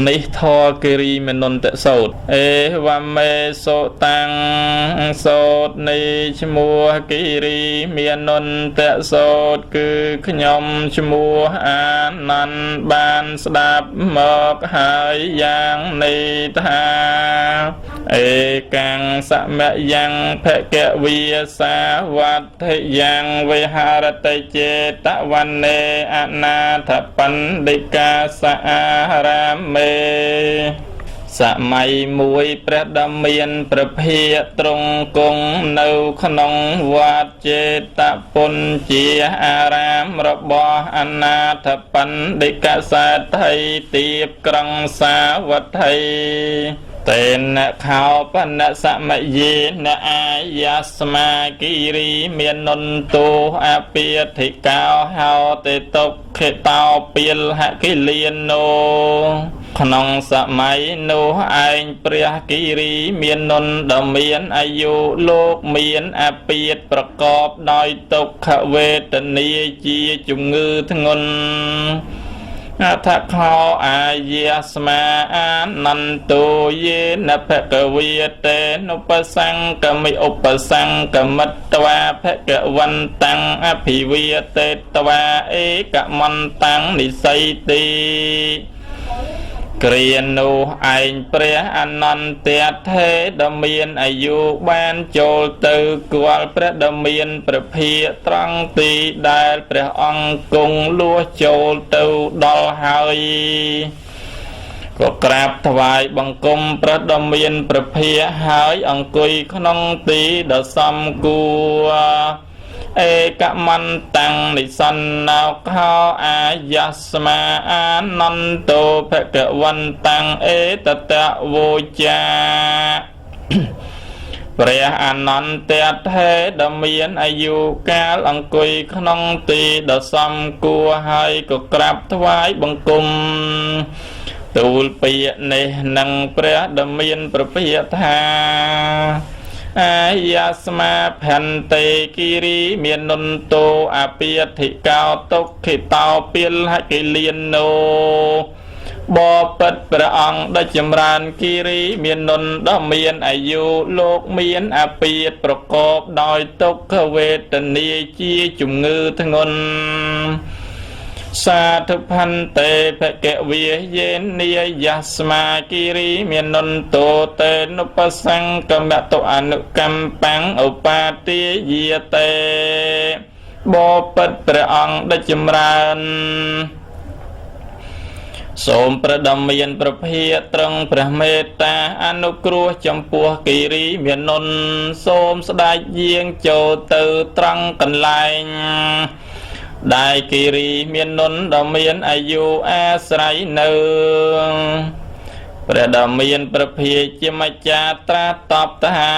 នេះធរគិរីមនុនតសោតអេវមេសោតាំងសោតនៃឈ្មោះគិរីមនុនតសោតគឺខ្ញុំឈ្មោះអានន្ទបានស្ដាប់មកហើយយ៉ាងនេះថាអេកាំងសមយ៉ាងភគវិសាវត្ថយ៉ាងវិហារតិចេតវណ្ណេអនាថបណ្ឌិកាសារាមេសម័យមួយព្រះដ៏មានព្រះភិក្ខទ្រង់គង់នៅក្នុងវត្តចេតពុញ្ជាអារាមរបស់អនាថបណ្ឌិកសេដ្ឋីទៀបក្រុងសាវត្ថីតេនខោបនសមយេនអាយាស្មាគិរីមាននន្តោអពាធិកោហោតេតុខេតោពីលហកិលាណូក្នុងសម័យនោះឯងព្រះគិរីមាននន្តដ៏មានអាយុលោកមានអាពាធប្រកបដោយទុក្ខវេទនាជាជំងឺធ្ងន់អថខោអាយាស្មាអានន្តោយេនភគវិតេនុបសង្កមិឧបសង្កមិតត្វាភគវន្តាំងអភិវិតេត្វាអេកមន្តាំងនិស័យទីគ្រានោះឯងព្រះអនន្តថេដ៏មានអាយុបានចូលទៅគាល់ព្រះដ៏មានព្រះភិក្ខត្រង់ទីដែលព្រះអង្គគង់លួសចូលទៅដល់ហើយក៏ក្រាបថ្វាយបង្គំព្រះដ៏មានព្រះភិក្ខហើយអង្គុយក្នុងទីដ៏សមគួរអេកមន្តាំងនិសន្តោខោអាយាស្មាអានន្តោភគវន្តាំងអេតតវោចាព្រះអនន្តថេដ៏មានអាយុកាលអង្គុយក្នុងទីដ៏សមគួរហើយក៏ក្រាបថ្វាយបង្គំទូលពាក្យនេះនឹងព្រះដ៏មានព្រះភិក្ខថាអាយាស្មាផន្តេគិរីមាននន្តោអពាធិកោទុក្ខិតោពីលហកិលាណូបបិទ្ធព្រះអង្គដ៏ចម្រើនគិរីមាននន្តដ៏មានអាយុលោកមានអាពាធប្រកបដោយទុក្ខវេទនាជាជំងឺធ្ងន់សាធុផន្តេភគវិយេនិយាស្មាគិរីមាននន្តោតេនុបសង្កមតុអនុកម្មបង្ឧបាទាយាតេបបិទ្ធព្រះអង្គដ៏ចម្រើនសូមព្រះដ៏មានព្រះភិក្ខត្រង់ព្រះមេត្តាអនុគ្រោះចំពោះគិរីមាននន្តសូមស្ដេចយាងចូលទៅត្រង់កន្លែងដែលគិរីមាននន្តដ៏មានអាយុអាស្រ័យនៅព្រះដ៏មានព្រះភិក្ខជាម្ចាស់ត្រាស់តបថា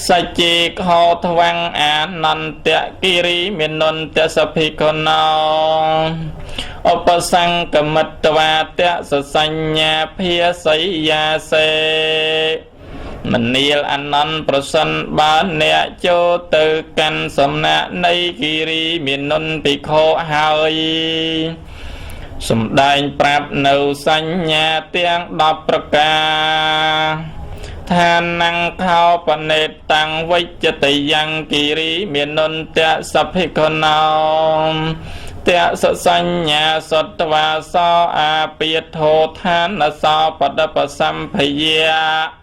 សច្ចេខោថ្វាំងអានន្តគិរីមាននន្តសភិក្ខុណោឧបសង្កមិតវាទសសញ្ញាភាសយាសេមនាលអនន្តប្រសិនបើអ្នកចូលទៅកាន់សំណាក់នៃគិរីមាននន្តភិក្ខុហើយសំដែងប្រាប់នៅសញ្ញាទាំង10ប្រការថានង្ខោបនេតាំងវិជ្ជតយ៉ាងគិរីមាននន្តសភិក្ខុណោតសសញ្ញាសតវាសោអាពាធោឋានសោបដបសម្ភយា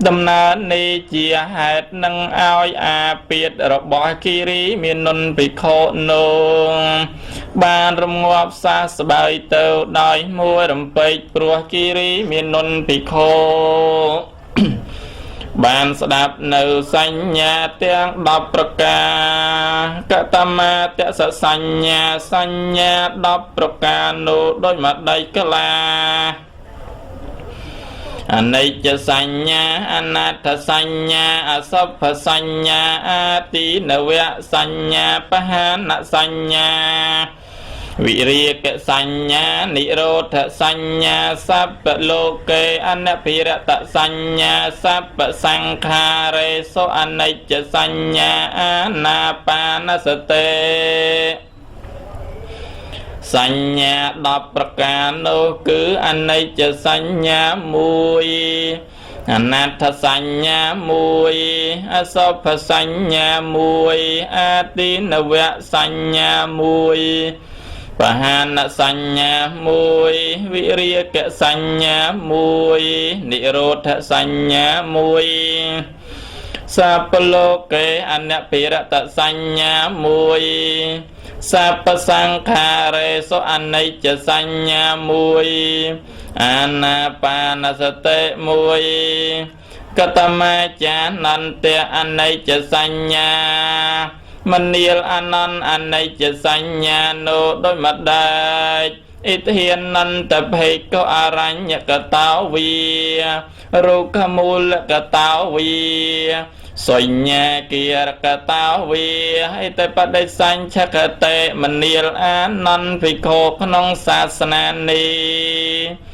ដំណើរនេះជាហេតុនឹងឲ្យអាពាធរបស់គិរីមាននន្តភិក្ខុនោះបានរងាប់សះស្បើយទៅដោយមួយរំពេចព្រោះគិរីមាននន្តភិក្ខុបានស្ដាប់នៅសញ្ញាទាំង10ប្រការកតមាទសសញ្ញា10ប្រការនោះដោយមកដៃក្លាអនិច្ចសញ្ញាអនត្តសញ្ញាអសុភសញ្ញាអាទីនវៈសញ្ញាបហានសញ្ញាវិរិយកសញ្ញានិរោធសញ្ញាសព្ពលោកេអនភិរតសញ្ញាសព្ពសង្ខារេសុអនិច្ចសញ្ញាអានាបានសតេ សញ្ញា10ប្រការនោះគឺអនិច្ចសញ្ញាមួយអនត្តសញ្ញាមួយអសុភសញ្ញាមួយអាទិនវៈសញ្ញាមួយបហានសញ្ញាមួយវិរិយកសញ្ញាមួយនិរោធសញ្ញាមួយសាពលោកេអនភិរតសញ្ញាមួយសាពសង្ខារេសុអនិច្ចសញ្ញាមួយអានាបានសតិមួយកតមាចានន្តៈអនិច្ចសញ្ញាមនាលអនន្តអនិច្ចសញ្ញានោះដោយម្ដេចអិធានន្តភេកអរញ្ញកតោវីរុក្ខមូលកតោវីសញ្ញាគិរកតោវីហេតុបដិសញ្ឆកតេមនាលអានន្តភិក្ខុក្នុងសាសនានេះ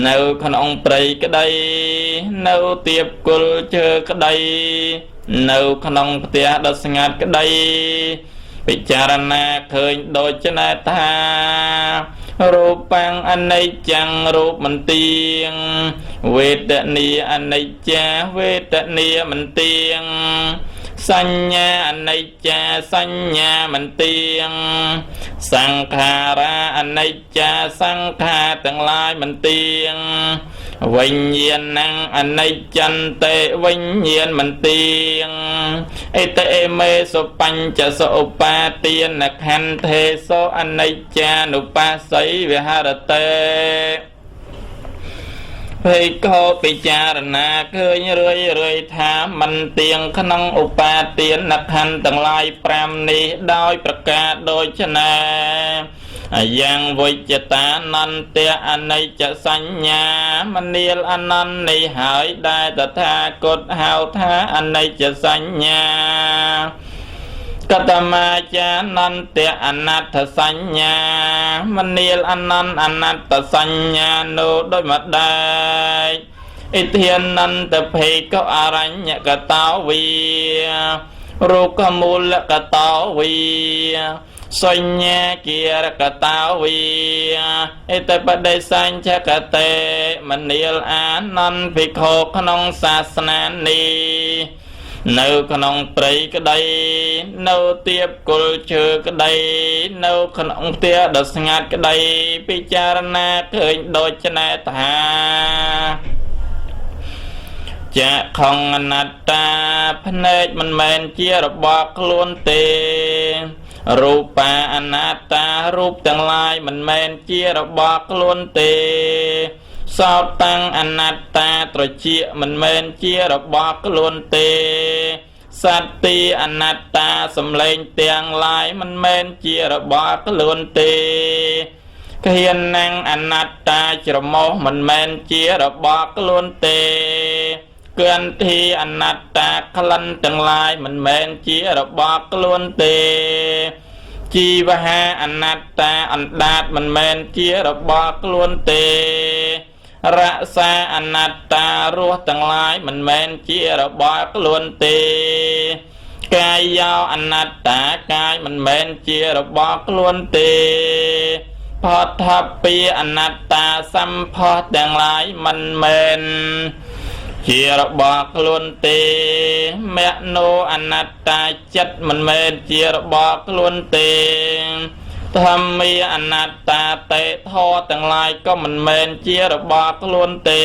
នៅក្នុងព្រៃក្តីនៅទៀបគុលជើក្តីនៅក្នុងផ្ទះដ៏ស្ងាត់ក្តីពិចារណាឃើញដូចណាថារូបាំងអនិច្ចំរូបមិនទៀងវេទនាអនិច្ចាវេទនាមិនទៀងសញ្ញាអនិច្ចាសញ្ញាមិនទៀងសង្ខារាអនិច្ចាសង្ខារទាំងឡាយមិនទៀងវិញ្ញាណังអនិច្ចន្តិវិញ្ញាណមិនទៀងអេតេមេសុបញ្ចសឧបាទានខន្ធេសោអនិច្ចានុបស្សីវិហរតេភេកោពិចារណាឃើញរឿយថាមិនទៀងក្នុងឧបាទានខន្ធទាំងឡាយ5នេះដោយប្រការដូចណាយ៉ាងវិជ្ជតានន្តៈអនិច្ចសញ្ញាមនាលអនន្តនេះហើយដែលតថាគតហៅថាអនិច្ចសញ្ញាកតមាចានន្តៈអនត្តសញ្ញាមនាលអនន្តអនត្តសញ្ញានោះដោយម្ដេចឥធានន្តភេកអរញ្ញកតោវីរុក្ខមូលកតោវីសញ្ញាគិរកតោវីអេតបដិសញ្ឆកតេមនាលអានន្តភិក្ខុក្នុងសាសនានេះនៅក្នុងព្រៃក្តីនៅទៀបគុលជើក្តីនៅក្នុងផ្ទះដ៏ស្ងាត់ក្តីពិចារណាឃើញដូចណាថាចាខំអនត្តាភ្នែកមិនមែនជារបស់ខ្លួនទេរូបាអនត្តារូបទាំងឡាយមិនមែនជារបស់ខ្លួនទេសោតាំងអនត្តាត្រចៀកមិនមែនជារបស់ខ្លួនទេសត្តិអនត្តាសំឡេងទាំងឡាយមិនមែនជារបស់ខ្លួនទេគៀនណាំងអនត្តាច្រមុះមិនមែនជារបស់ខ្លួនទេគន្ធីអនត្តាក្លិនទាំងឡាយមិនមែនជារបស់ខ្លួនទេជីវហាអនត្តាអណ្ដាតមិនមែនជារបស់ខ្លួនទេរក្សាអនត្តារស់ទាំងឡាយមិនមែនជារបស់ខ្លួនទេកាយយោអនត្តាកាយមិនមែនជារបស់ខ្លួនទេផតថពីអនត្តាសម្ផស្សទាំងឡាយមិនមែនជារបស់ខ្លួនទេមនោអនត្តាចិត្តមិនមែនជារបស់ខ្លួនទេធម្មាអនត្តាតេធរទាំងឡាយក៏មិនមែនជារបស់ខ្លួនទេ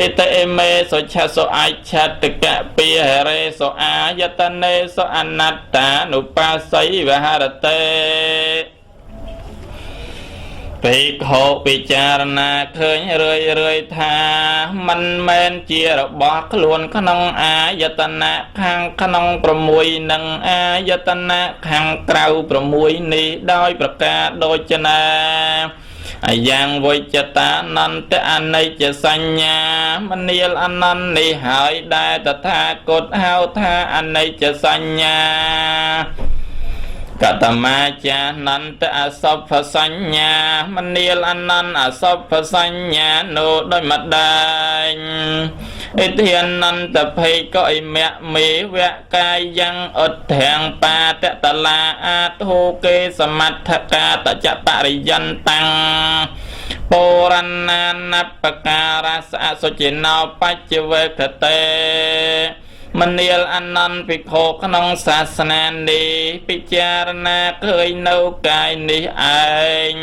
អេតេមេសុឆសុអច្ឆតកៈពីហរេសុអាយតនេសុអនត្តានុបស្សីវិហរតេភិក្ខុពិចារណាឃើញរឿយថាមិនមែនជារបស់ខ្លួនក្នុងអាយតនៈខាងក្នុង6និងអាយតនៈខាងក្រៅ6នេះដោយប្រការដូចណាយ៉ាងវិជ្ជតានន្តៈអនិច្ចសញ្ញាមនាលអនន្តនេះហើយដែលតថាគតហៅថាអនិច្ចសញ្ញាកតមាចានន្តអសុភសញ្ញាមនាលអនន្តអសុភសញ្ញានោះដោយម្ដេច ឥធិនន្តភ័យក៏អិមៈមេវៈកាយយ៉ាងអត់ធាំងបាតតលាអាទោកេសមត្ថកាតចបរិយន្តាំងបរណានបការសអសុចិណោបច្ចវេកតេមនាលអនន្តភិក្ខុក្នុងសាសនានេះពិចារណាឃើញនៅកាយនេះឯង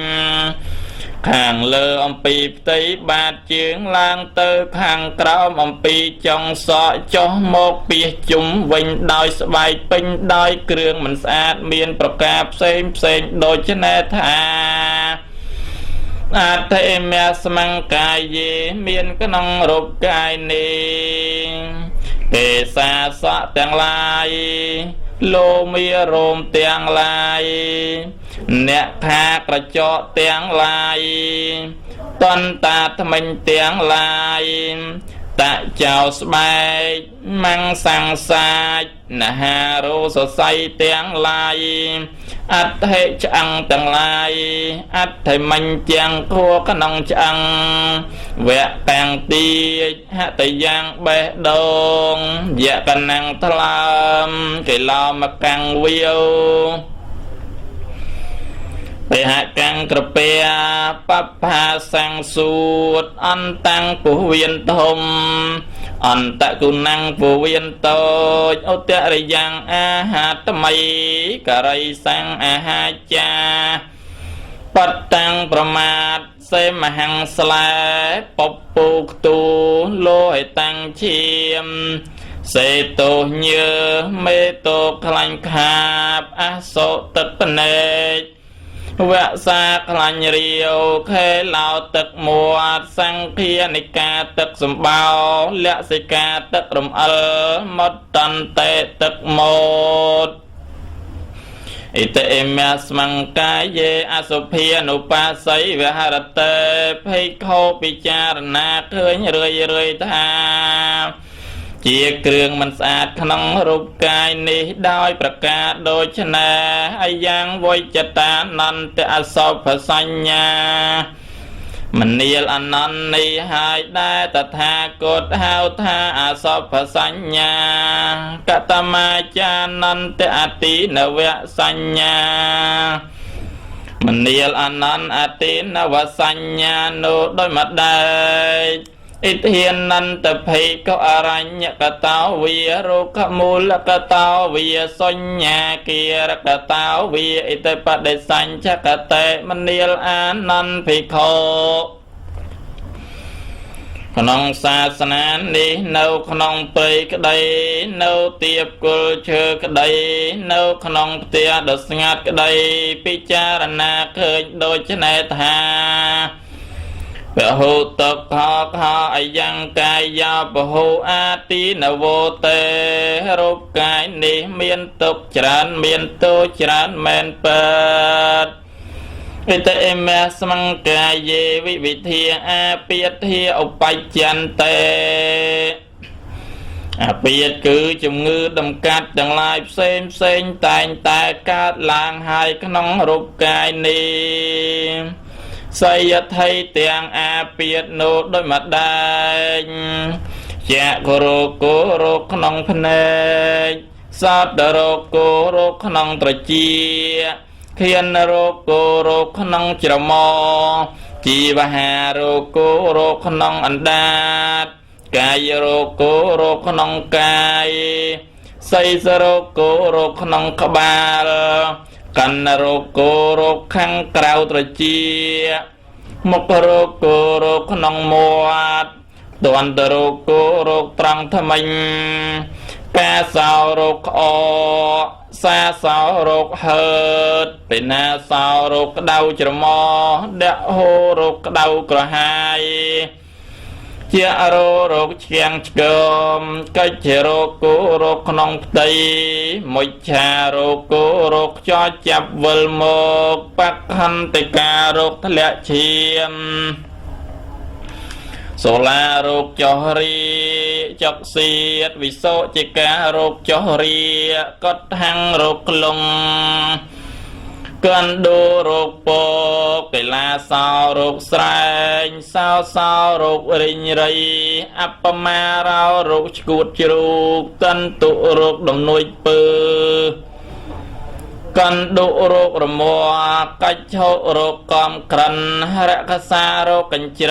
ខាងលើអំពីផ្ទៃបាតជើងឡើងទៅខាងក្រោមអំពីចុងសក់ចុះមកពីជុំវិញដោយស្បែកពេញដោយគ្រឿងមិនស្អាតមានប្រការផ្សេងដូច្នេះថាអតេមៈស្មង្កាយេមានក្នុងរូបកាយនេះទេសាសក់ទាំងឡាយលោមារោមទាំងឡាយអ្នកខាក្រចកទាំងឡាយតន្តាថ្មិញទាំងឡាយតចៅស្បែកមង្សង្សាចនហារោសស័យទាំងឡាយអដ្ឋិឆ្អឹងទាំងឡាយអដ្ឋិមិញទាំងគួក្នុងឆ្អឹងវៈតាំងទីហតយ៉ាងបេះដូងយកណាំងថ្លើមកេឡោមកាំងវាវពេហកាំងក្រពែបផាសង្សួតអន្តੰពុះវៀនធំអន្តគុណੰពុះវៀនតូចឧត្តរិយ៉ាងអាហារថ្មីករិសੰអាហារចាបតតាំងប្រមាទសេមហੰស្លែពពុខ្ទូលោហេតាំងឈាមសេតោញើមេតោខ្លាញ់ខាបអសុទឹកភ្នែកវសាខ្លាញ់រាវខេឡោទឹកមួតសង្ឃានិកាទឹកសម្បោលសិកាទឹករំអិលមតន្តេទឹកមោតឥតេមៈស្មង្កាយេអសុភានុបាស័យវិហរតេភ័យខោពិចារណាឃើញរឿយថាជាគ្រឿងមិនស្អាតក្នុងរូបកាយនេះដោយប្រការដូច្នេះអាយ៉ាងវយចតានន្តអសោភសញ្ញាមនាលអនន្តនេះហើយដែរតថាគតហៅថាអសោភសញ្ញាកតមាចានន្តអតិនវសញ្ញាមនាលអនន្តអតិនវសញ្ញានោះដោយមកដែរឥទ្ធានន្តភ័យក៏អរញ្ញកតោវិរុខមូលកតោវិសញ្ញាគិរកតោវិឥតិបដិសញ្ចកតេមនាលអានន្តភិក្ខុក្នុងសាសនានេះនៅក្នុងព្រៃក្តីនៅទៀបគល់ឈើក្តីនៅក្នុងផ្ទះដ៏ស្ងាត់ក្តីពិចារណាឃើញដូច្នេះថាពហុតកខអយ៉ាងកាយាពហុអាទីនវោតេរូបកាយនេះមានទុកច្រើនមានទោសច្រើនមែនពិតឥតេមៈស្មង្កាយេវិធាអាពាធាឧបច្ចន្តេអាពាធគឺជំងឺដំកាត់ទាំងឡាយផ្សេងតែងតែកើតឡើងហើយក្នុងរូបកាយនេះសយថៃទាំងអាពាធនោះដោយមកដែរជាគរោគោរោគក្នុងភ្នែកសតរោគោរោគក្នុងត្រចៀកខៀនរោគោរោគក្នុងច្រមុះជីវហារោគោរោគក្នុងអណ្ដាតកាយរោគោរោគក្នុងកាយសីសរោគោរោគក្នុងក្បាលកណ្ណរោគោរោគខាងក្រៅត្រចៀកមុខរោគោរោគក្នុងមាត់ទន្តរោគោរោគត្រង់ថ្មិញកាសោរោគក្អកសាសោរោគហើតពេណាសោរោគក្តៅច្រមុះដហោរោគក្តៅក្រហាយជារោគឆ្គាំងឆ្កមកិច្ចរោគោរោគក្នុងផ្ទៃមុច្ឆារោគោរោគខ្យល់ចាប់វិលមកបក្ខន្តិការោគធ្លាក់ឈាមសូឡារោគចុះរីចុកសៀតវិសោជាការរោគចុះរីកត់ហាំងរោគក្លង cần đô rục bộ cái la sao rục sreng sao sao rục rinh rây áp ma rao rục chuột chuột tân tụ rục đồng nuôi pư cần độ rục rầm mùa cách hộ rục com khăn rạ khá xa rục cảnh chìl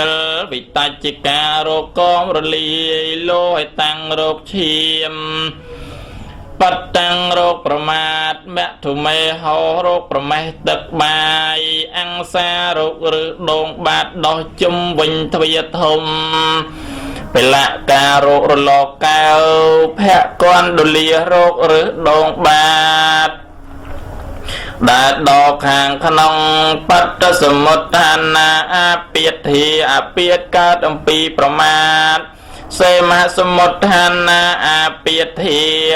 vị ta chỉ ca rục com rô lì lô hay tăng rục chìm bắt tăng rục bà mát mẹ thủ mê hô rục bà mê đất bài ăn xa rục rực đồn bát đo chung vinh thuyết hùng phải lạ ca rục rô lô cao phẹ con đồ lìa rục rực đồn bát đã đo hàng khăn ông bắt ra sầm một hàn na biết thì biết ca đồng pi bà mát se ma sầm một hàn na biết thì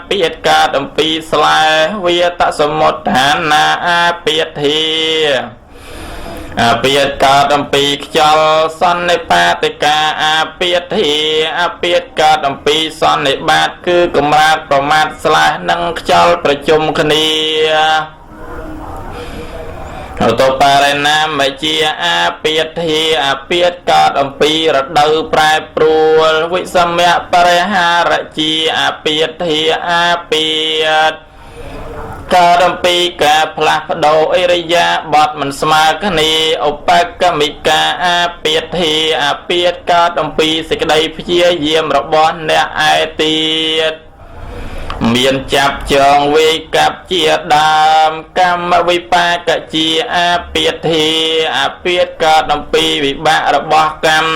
biết ca đồng pi slai vi ta sầm một hàn na biết thì biết ca đồng pi cho sonในปาติกาbiết thì biết ca đồng pi sonในบาทคือกำราบประมาทสลายนั่งจอลประชุมคณีตัวปารณามไม่เจียเปียทีเปียกอดอมปีระเดอปลายปลัววิสมะปริหารจีเปียทีเปียดกอดอมปีกาพลักโดอิริยาบทมันสมาคณีอุปกมิกาเปียทีเปียดกอดอมปีสิกไดพิเชียเยี่ยมระบอนเนไอตีดเมียนจับจองวิกับเจียดามกรรมวิปากเจียเปียทีเปียกอดอมปีวิบะระบอกรรม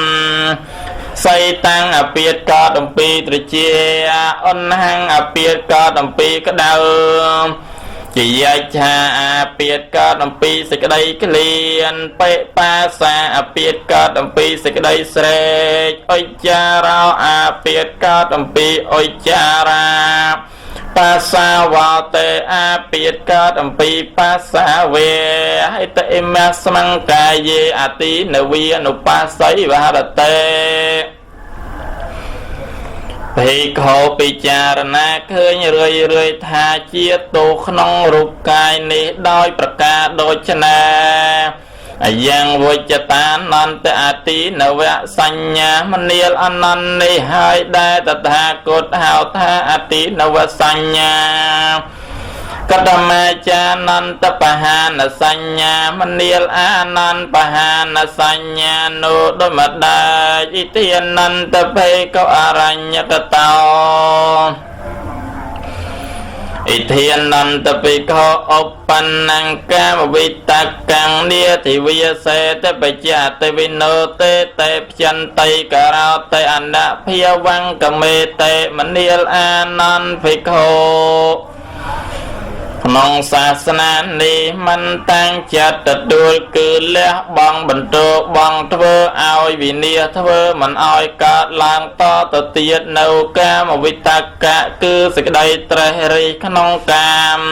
ใส่ตังเปียกอดอมปีตรเจียอ่อนหังเปียกอดอมปีกระเดาจียชาเปียกอดอมปีสิกไดเกลียนเปปาสาเปียกอดอมปีสิกไดเสกอิจาราเปียกอดอมปีอิจาราภาษาวาเตเปียกอดอมปีภาษาเวให้เตมัสมังกายเยอตินเวียนุปัสสัยวหรเตภิกขุปิจารณาเคยเรื่อยทาเจียโตขนองรูปกายนี้โดยประกาศโดยชนะยังวิจตานันตอตินเวสัญญามณีลอนันต์ในหายได้ตถาคตหาวทาอตินเวสัญญากตมาจานันตปหานสัญญามณีลอานันปหานสัญญาโนโดยมัดได้อิเทียนันตเพกอรัญญกตาอิเทียนันตปิโกอปันนังกามวิตากังเนียทิวิยเสเตปจาเตวิโนเตเตพยันไตกราเตอันดาพยวังกเมเตมณีลอานันปิโกนองศาสนานี้มันตั้งจัดดูคือเลี้ยบังบรรทุกบังทเวเอาวิเนียทเวมันเอากาลางต่อตเตียนเอากามวิตากะคือสิกไดตรริขนองกาม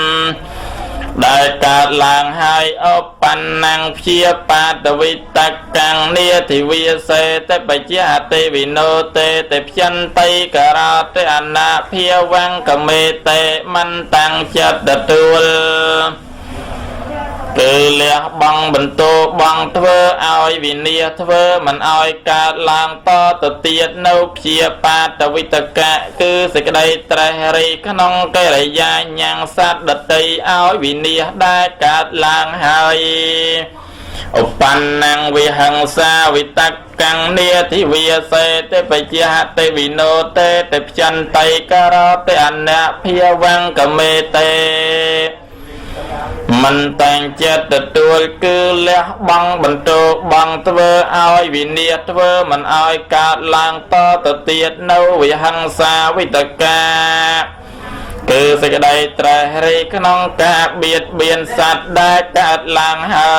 ได้กาลางให้อปันนังเพียปาตวิตากังเนียทิวิเสเตปจาเตวิโนเตเตพยันไตกราเตอนาเพียวังกเมเตมันตั้งจัดตูลคือเลี้ยบังบรรทุกบังทเวเอาวิเนียทเวมันเอากาลางต่อตเตียนเอาเพียปาตวิตกะคือสิกไดตรริขนองเกรยายังสัตดติเอาวิเนียได้กาลางให้อุปันนังวิหังสาวิตักกังเนียทิวิเสเตปจาเตวิโนเตเตพยันไตกราเตอันนะเพียวังกเมเตมันแต่งเจตตัวคือเลี้ยบังบรรทุกบังทเวเอาวิเนียทเวมันเอากาลางต่อตเตียนเอาวิหังสาวิตกาคือสิกไดตรริขนองกาเบียดเบียนสัตว์ได้กาลางให้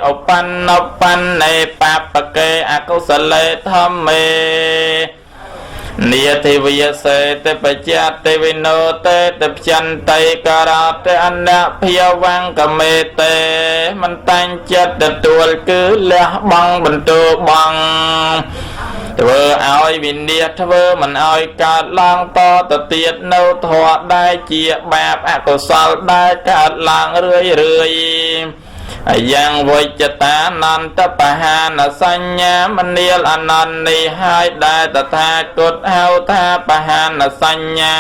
อปันในปาปะเกอกุศลธรรมเม nia thi vi se te pachat te vino te te chan te karat te anna phia vang ka me te man tan chat te tual cứ leh bang bentu bangធ្វើឲ្យវិនិច្ឆ័យធ្វើមិនឲ្យកើតឡើងតទៅទៀតនៅធម៌ដែលជាបាបអកុសលដែលកើតឡើងរឿយយ៉ាងវិជ្ជតានន្តបហានសញ្ញាមនាលអនន្តនេះហើយដែលតថាគតហៅថាបហានសញ្ញា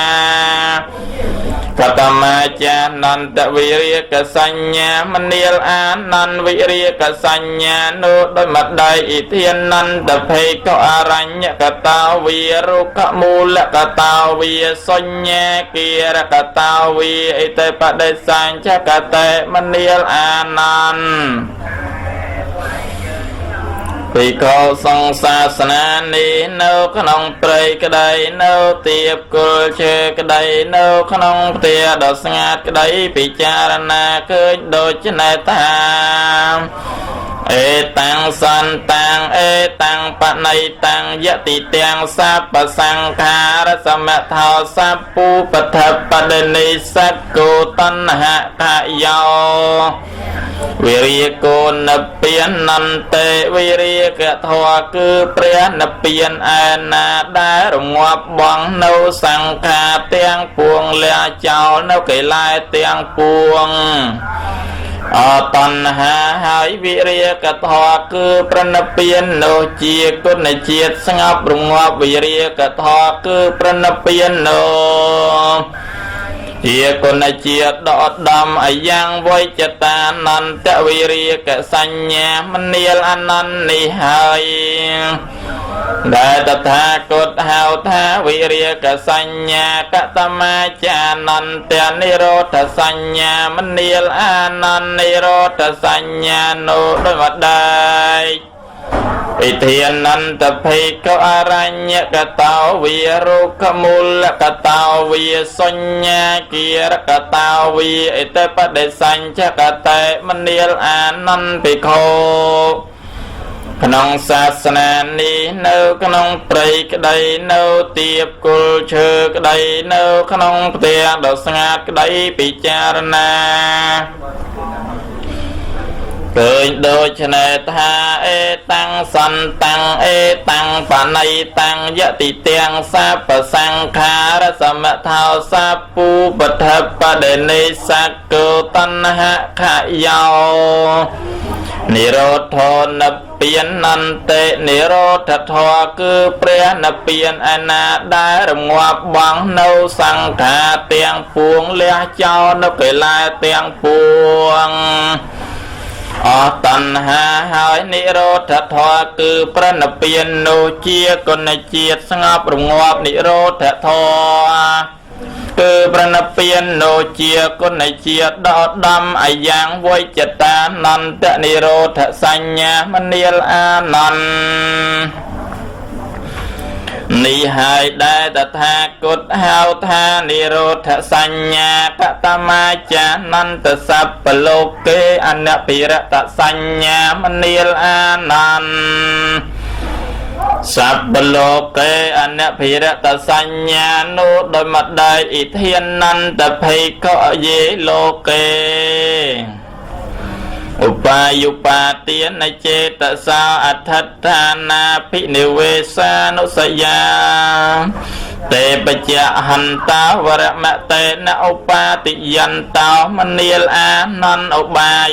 កតមាចានន្តវិរិយកសញ្ញាមនាលអានន្តវិរិយកសញ្ញានោះដោយមដៃឥធានន្តភេកអរញ្ញកតោវិរុកមូលកតោវិសញ្ញាគិរកតោវិអិតេបដិសញ្ចកតេមនាលអានន្តពីកោសង្សាសនានេះនៅក្នុងព្រៃក្តីនៅទៀបគល់ឈើក្តីនៅក្នុងផ្ទះដ៏ស្ងាត់ក្តីពិចារណាឃើញដូចនេះថាអេតាំងសន្តាំងអេតាំងបណៃតាំងយតិទាំងសពសង្ខារសមថោសពុបថបដនិសកោតណ្ហកយោវិរិយកោនពៀននន្ទេវិរិយកធម៌គឺព្រះនិព្វានឯណាដែលរងាប់បងនៅសង្ខារទាំងពួងលះចោលនៅកិលេសទាំងពួងអតណ្ហាហើយវិរិយកធម៌គឺព្រះនិព្វាននោះជាគុណជាតិស្ងប់រងាប់វិរិយកធម៌គឺព្រះនិព្វាននោះជាគុណជាតិដ៏ដំអាយ៉ាងវិជ្ជតានន្តវិរិយកសញ្ញាមនាលអនន្តនេះហើយដែលតថាគតហៅថាវិរិយកសញ្ញាកតមាចានន្តនិរោធសញ្ញាមនាលអានន្តនិរោធសញ្ញានោះដោយមកដែរឥធានន្តភេកអរញ្ញកតោវិរុកមូលកតោវិសញ្ញាគិរកតោវិអិតបដិសញ្ចកតេមនាលអានន្តភិក្ខុក្នុងសាសនានេះនៅក្នុងព្រៃក្តីនៅទៀបគល់ឈើក្តីនៅក្នុងផ្ទះដ៏ស្ងាត់ក្តីពិចារណាឃើញដូចនេះថាអេតាំងសន្តាំងអេតាំងបណៃតាំងយតិទាំងសពសង្ខារសមថោសពុបថបដិនិសកោតណ្ហកយោនិរោធនពៀននន្ទេនិរោធធម៌គឺព្រះនិព្វានឯណាដែលរងាប់បងនៅសង្ខារទាំងពួងលះចោលនៅកិលេសទាំងពួងអតណ្ហាហើយនិរោធធម៌គឺព្រះនិព្វាននោះជាគុណជាតិស្ងប់រងាប់និរោធធម៌គឺព្រះនិព្វាននោះជាគុណជាតិដ៏ដំអាយ៉ាងវិជ្ជតានន្តនិរោធសញ្ញាមនាលអានន្តនេះហើយដែលតថាគតហៅថានិរោធសញ្ញាកតមាចានន្តសពលោកេអនភិរតសញ្ញាមនាលអានន្តសពលោកេអនភិរតសញ្ញានោះដោយមដៃឥធានន្តភេកយេលោកេឧបាយុបាទានចេតសោអដ្ឋដ្ឋានាភិនិវេសានុសយាទេបច្ចៈហន្តោវរមតេនឧបាតិយន្តោមនាលអានន្តឧបាយ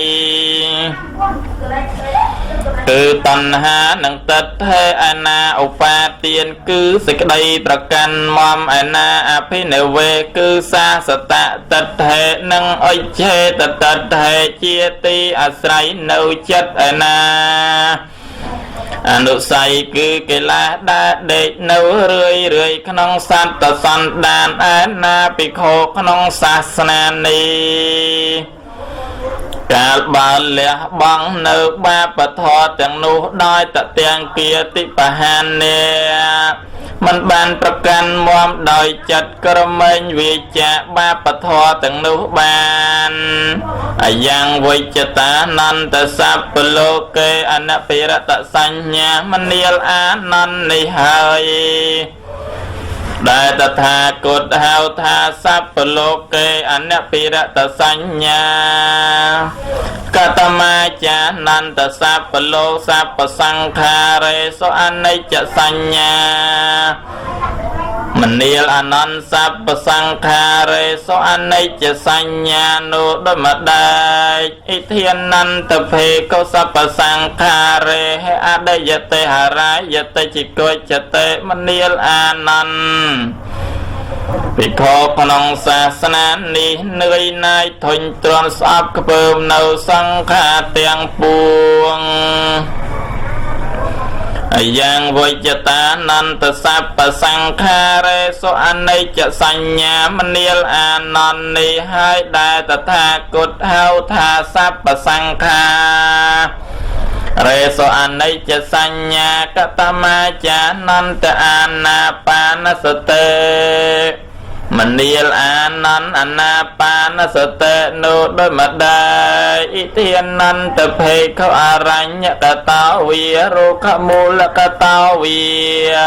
គឺតណ្ហានិងតថេឯណាឧបាទានគឺសេចក្តីប្រកាន់មមឯណាអភិនិវេគឺសាសតៈតថេនិងអិច្ឆេតតថេជាទីអាស្រ័យនៅចិត្តឯណាអនុស័យគឺកិលេសដែលដេកនៅរឿយក្នុងសន្តសន្តានឯណាភិក្ខុក្នុងសាសនានេះកាលបើលះបង់នៅបាបធម៌ទាំងនោះដោយតទាំងគាតិបហានេមិនបានប្រកាន់មមដោយចិត្តក្រមែងវាចាបាបធម៌ទាំងនោះបានអាយ៉ាងវិជ្ជតានន្តសពលោកេអនភិរតសញ្ញាមនាលអានន្តនេះហើយ đại tật tha cột hào tha sắp lô kê anh pi rạ tật sanh nha Katama cha nan tật sắp lô sắp sang kha rê so anh ấy chạ sanh nha mình niel anan sắp sang kha rê so anh ấy chạ sanh nha nô đôi mặt đại ý thiên nan tập hề câu sắp sang kha rê hay á đây yết tê hà rái yết tê chỉ coi chạ tê mình niel anan vì khó nông xa sanh ni nơi này thuần tròn sắp bơm nâu sang kha tiếng buông yang voi ta nan ta sắp sang kha rê so anh ấy chạ sanh nhà mình niel anan ni hai đại ta tha cột hao tha sắp sang kha rê so anh ấy chạ sanh nhà Katama cha nan ta anapanasate mình niel anan anapanasate nô đôi mặt đại ý thiên nan tập hệ khâu aranya kata vía rô khá mô la kata vía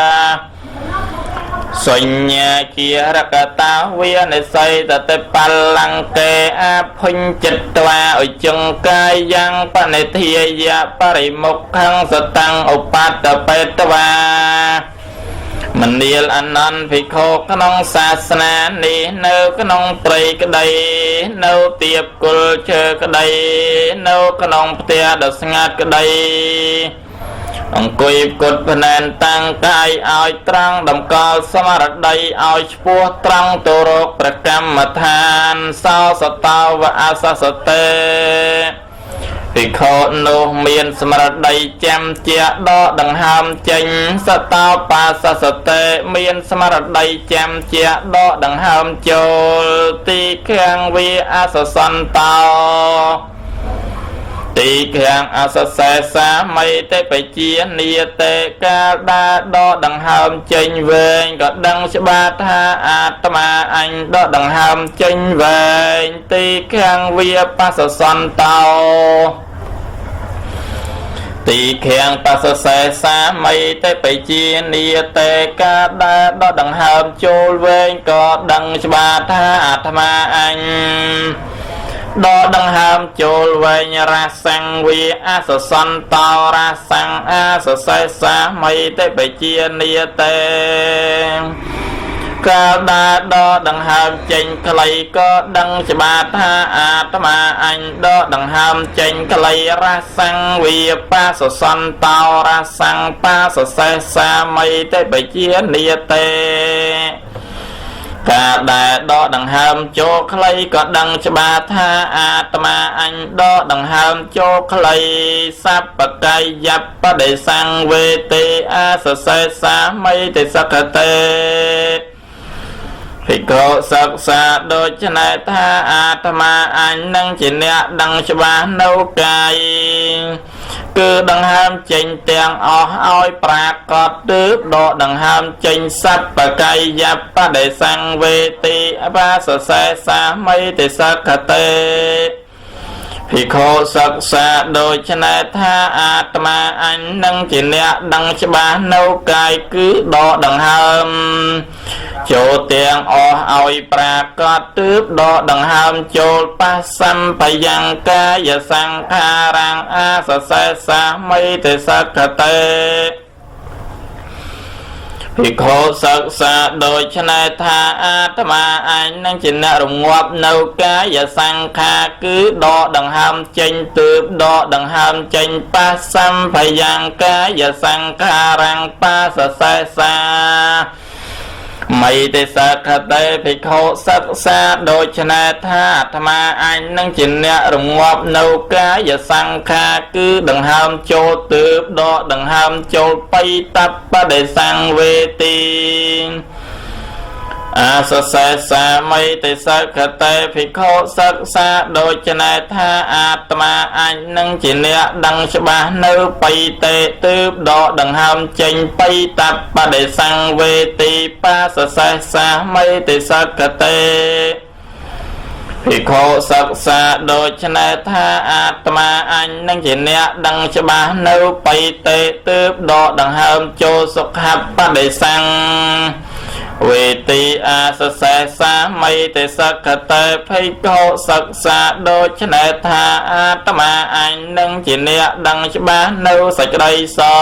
xoanh nhà kia ra kata vía này xây ta tế palang kê áp huynh chích tòa ở chân cai giang pa này thia ya parimok khang sa tăng upata petva mình niel anan vì khô cái nông xa xa ni nâu cái nông tây cái đây nâu tiệp cul chơi cái đây nâu cái nông tia đợt ngát cái đây ông quỳ cột phần tăng cai ai trăng đồng co sama ở đây ai pua trăng tô rô prakam mà than sao sa tao và asa sa tê vì khổ nô miền sâm ra đây chăm chia đo đằng ham chênh sa tao pa sa sa tê miền sâm ra đây chăm chia đo đằng ham chôl ti khang vi asa san tao ti khang asa sa sa mây tê phải chia nia tê ca đa đo đằng ham chênh về có đằng sẽ ba tha atma anh đo đằng ham chênh về ti khang vi pa sa san tao tỳ khen pa sa sa sa mây tê phải chia nia tê ca đa đo đằng ham chôl về có đằng sẽ ba tha atma anh đo đằng ham chôl về ra sang vi asa san tao ra sang asa sa sa mây tê phải chia nia tê ca đa đo đằng ham chênh clay có đằng sẽ ba tha atma anh đo đằng ham chênh clay ra sang vi pa sa san tao ra sang pa sa sa sa mây tê phải chia nia tê ca đa đo đằng ham cho clay có đằng sẽ ba tha atma anh đo đằng ham cho clay sắp cây giáp pa để sang về tê asa sa sa mây tê sắc tê thì cô sắc xa đôi chân này tha atma anh nâng chỉ nẹ đăng cho ba nâu cài cứ đăng ham chênh tiền oi pra cọt trước độ đăng ham chênh sắp và cây giáp pa để sang về tì ba sa sa sa mây tì sắc tê thì khô sắc xa đôi chân này tha atma anh nâng chỉ nẹ đăng cho ba nâu cài cứ độ đăng ham chỗ tiền oi pra cọt trước độ đằng ham chôl pa sam pa yang ca ya sang kha rang a sa sa sa mây tê sắc tê thì khổ sắc xa đôi chân này tha atma anh năng chỉ nạ rung ngoạp nâu cá và sang kha cứ đo đằng ham chênh tướp đo đằng ham chênh pa sam pa yang ca và sang kha rang pa sa sa sa mây tê sắc tê thì khổ sắc xa đôi chân này tha atma anh năng chỉ nạ rung ngoạp nâu cá và sang kha cứ đằng ham chô tướp đo đằng ham chô pay tập pa để sang về tin asa sa sa mây tê sắc tê thì khổ sắc xa đôi chân này tha atma anh năng chỉ nạ đằng cho ba nâu pay tê tướp đo đằng ham chênh pay tập pa để sang về ti pa sa sa sa mây tê sắc tê thì khổ sắc xa đôi chân này tha atma anh năng chỉ nẹ đằng cho ba nâu pay tê tướp đo đằng ham chô sốc hấp pa để sang เวทีอาสเสสาไม่แต่สักเตเพโกศึกษาโดยชนะธาอาตมาอันนึงจีเนียดังฉบับนูสัจไดสอ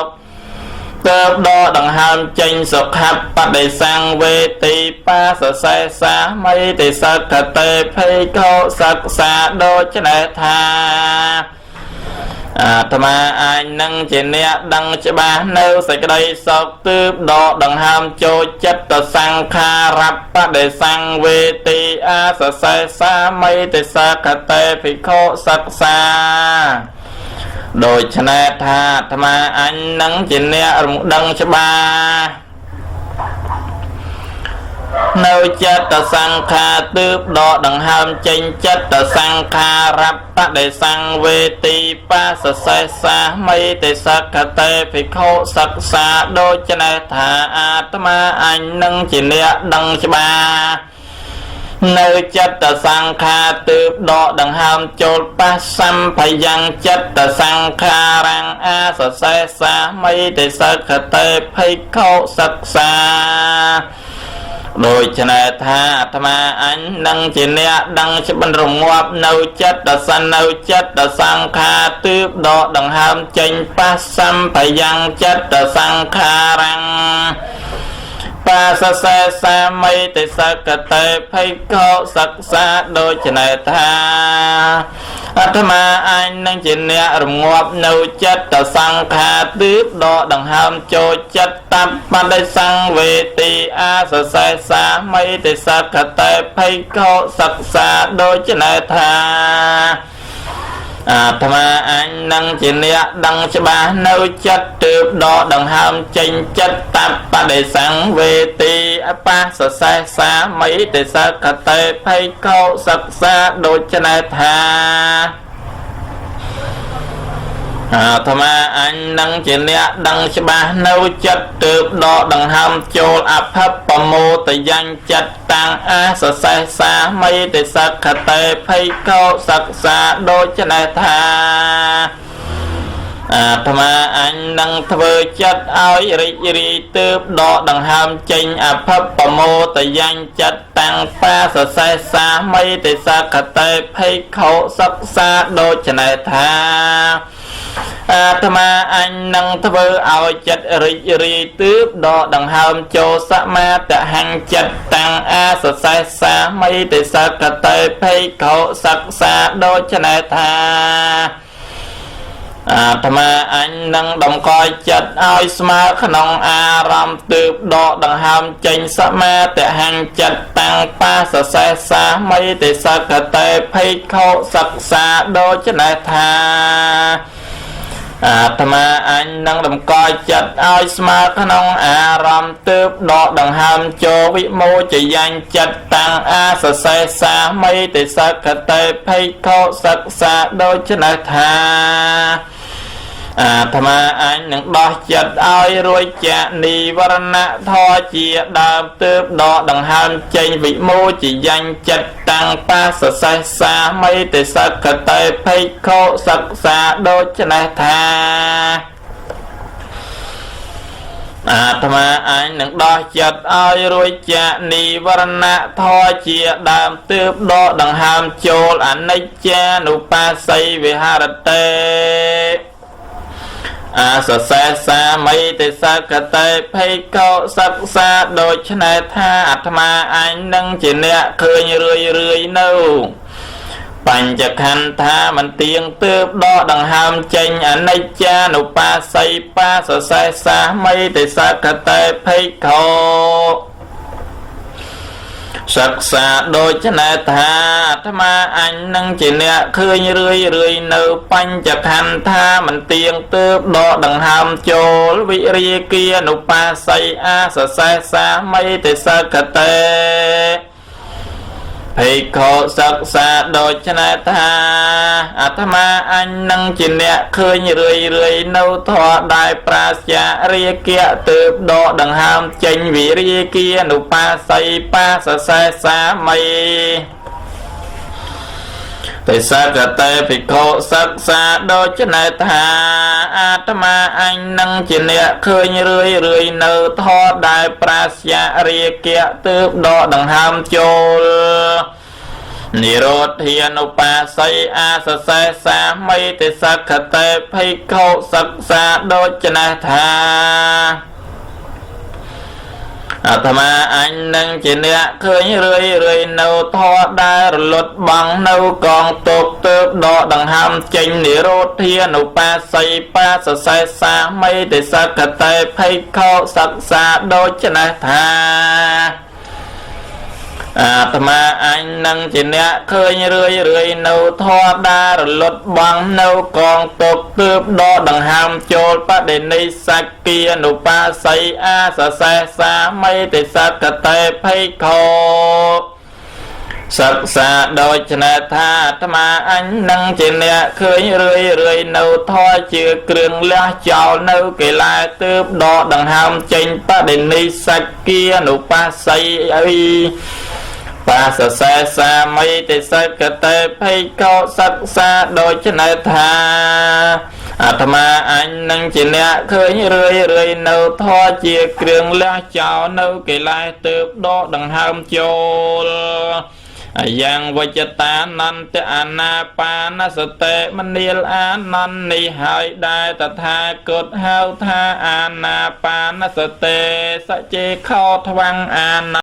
บเติบโตดังหามจิงสุขับปฏิสังเวทีปาสเสสาไม่แต่สักเตเพโกศึกษาโดยชนะธาอาตมาอันนึงจีเนียดังฉบับนูสัจไดสอบเติบโตดังหามโจจัตสังขารับปฏิสังเวทีอาสเสสาไม่แต่สักเตเพโกศึกษาโดยชนะธาธรรมาอันนังจินเนอรุดังฉบาเนวจัตสังขาตืบดอดังหามจิงจัตสังขารับปะได้สังเวทีปาสเสสาไม่ได้สักเตภิกขุศึกษาโดยชนะธาอาตมาอันนังจินเนอดังฉบาเนื้อจัตสังขาตืบดอดังหามโจลปัสสัมพยังจัตสังขารังอาสเสสาไม่ได้สักเตภิกขุศึกษาโดยชนะธาธรรมาอันนังจิเนียดังฉบันรงวบเนื้อจัตสันเนื้อจัตสังขาตืบดอดังหามจิงปัสสัมพยังจัตสังขารังปาสเสสาไม่แต่สักเตภิกขุศึกษาโดยชนะธาอาตมาอันนังจินเนียรงบเนื้อจัตสังขาตืบดอดังหามโจจัตตัปปะได้สังเวทีอาสเสสาไม่แต่สักเตภิกขุศึกษาโดยชนะธาอาตมาอันนังจินเนียดังฉบาเนื้อจัตตืบดอดังหามจิงจัตตัปปะได้สังเวทีอปาสเสสาไม่ได้สักเตภิกขุศึกษาโดยชนะธาอาตมาอันนังจินเนียดังฉบาเนื้อจัตตืบดอดังหามโจลอภัพปโมตยังจัตตังอาสเสสาไม่ได้สักเตภิกขุศึกษาโดยชนะธาอาตมาอันนังทเวจัตเอาริริตืบดอดังหามจิงอภัพปโมตยังจัตตังปาสเสสาไม่ได้สักเตภิกขุศึกษาโดยชนะธาอาตมาอันนังทเวเอาจัตริริตืบดอดังหามโจสมาตหังจัตตังอาสเสสาไม่ได้สักเตภิกขุศึกษาโดยชนะธาอาตมาอันนังดมคอยจัดเอาสมาขนองอารามตืบดอดังหามจิงสมาตหังจัตตังปาสเสสาไม่ได้สักเตภิกขุศึกษาโดยชนะธาอาตมาอันนังดมคอยจัดเอาสมาขนองอารามตืบดอดังหามโจวิโมจยังจัตตังอาสเสสาไม่ได้สักเตภิกขุศึกษาโดยชนะธาอาตมาอันนังดอจัดเอารวยจะนิวรณะทอเจียดามตืบดอดังหามจิงวิโมจยังจัตตังปาสเสสาไม่ได้สักเตภิกขุศึกษาโดยชนะธาอาตมาอันนังดอจัดเอารวยจะนิวรณะทอเจียดามตืบดอดังหามโจลอนิจจานุปัสสิวิหารเตอาสเสสาไม่ได้สักเตภิกขุศึกษาโดยชนะธาอาตมาอันนังจินเนียเคยเรื่อยนูปัญจขันธามันเตียงตืบดอดังหามจิงอนิจจานุปัสสิปาสเสสาไม่ได้สักเตภิกขุศึกษาโดยชนะธาธรรมาอันนังจิเนียเคยเรื่อยนูปัญจขันธามันเตียงตืบดอดังหามโจลวิริยเกียนุปัสสิอาสเสสาไม่ได้สักเตภิกขุศึกษาโดยชนะธาอาตมาอันนังจินเนียเคยเรื่อยนูทอได้ปราศจากเรียเกียตืบดอดังหามจิงวิริยเกียนุปัสสิปาสเสสาไม่ តែសកតេភិក្ខុសិក្សាដូច្នេះថាអាត្មាអញនឹងជាអ្នកឃើញរឿយនៅធម៌ដែលប្រាស្យរាគៈទើបដកដង្ហើមចូលនិរោធានុបាស័យអាសសេសាមិទេសកតេភិក្ខុសិក្សាដូច្នេះថាអាត្មាអញនឹងជាអ្នកឃើញរឿយនៅធម៌ដែលរលត់បង់នៅកងទុកទើបដកដង្ហើមចេញនិរោធានុបាស័យបាសសេសាមិទេសកតេភិក្ខុសិក្សាដូច្នេះថាអាត្មាអញនឹងជាអ្នកឃើញរឿយនៅធម៌ដែលរលត់បង់នៅកងទុកទើបដកដង្ហើមចូលបដិនិសក្គានុបាស័យអាសសេសាមិទេសកតេភិក្ខុសិក្សាដូច្នេះថាអាត្មាអញនឹងជាអ្នកឃើញរឿយនៅធម៌ជាគ្រឿងលះចោលនៅកិលេសទើបដកដង្ហើមចេញបដិនិសក្គានុបាស័យបាសសេសាមិទេសកតេភិក្ខុសិក្សាដូច្នេះថាអាត្មាអញនឹងជាអ្នកឃើញរឿយនៅធម៌ជាគ្រឿងលះចោលនៅកិលេសទើបដកដង្ហើមចូលយ៉ាងវចតានន្តអនាបានសតិមនាលអានន្ទនេះហើយដែលតថាគតហៅថាអាណាបានសតិសច្ចេខោថ្វាំងអាន